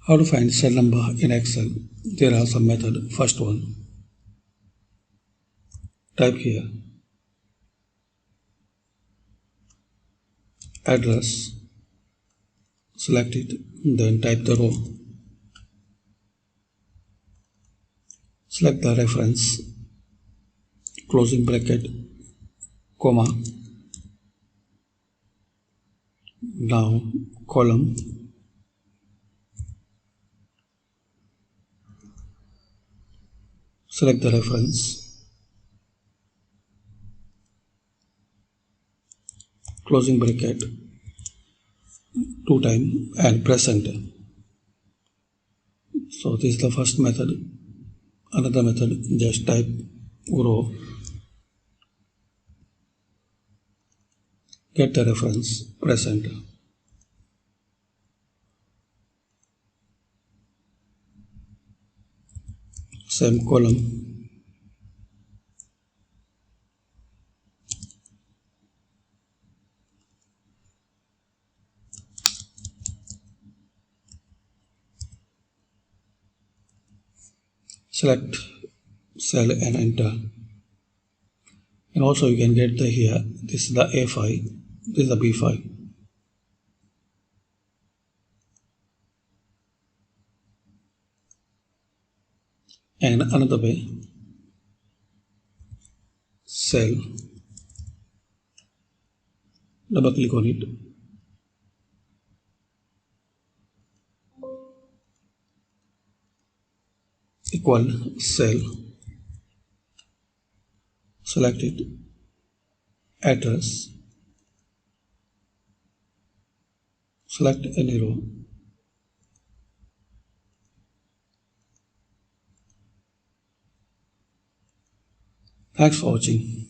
How to find cell number in Excel? There are some method. First one, type here address, select it, then type the row, select the reference, closing bracket, comma, now column, select the reference, closing bracket, 2 times and press enter. So this is the first method. Another method, just type row, get the reference, press enter. Same column, select cell and enter. And also you can get the here, this is the A5, this is the B5. And another way, cell, double click on it, equal cell, select it, address, select any row, thanks for watching.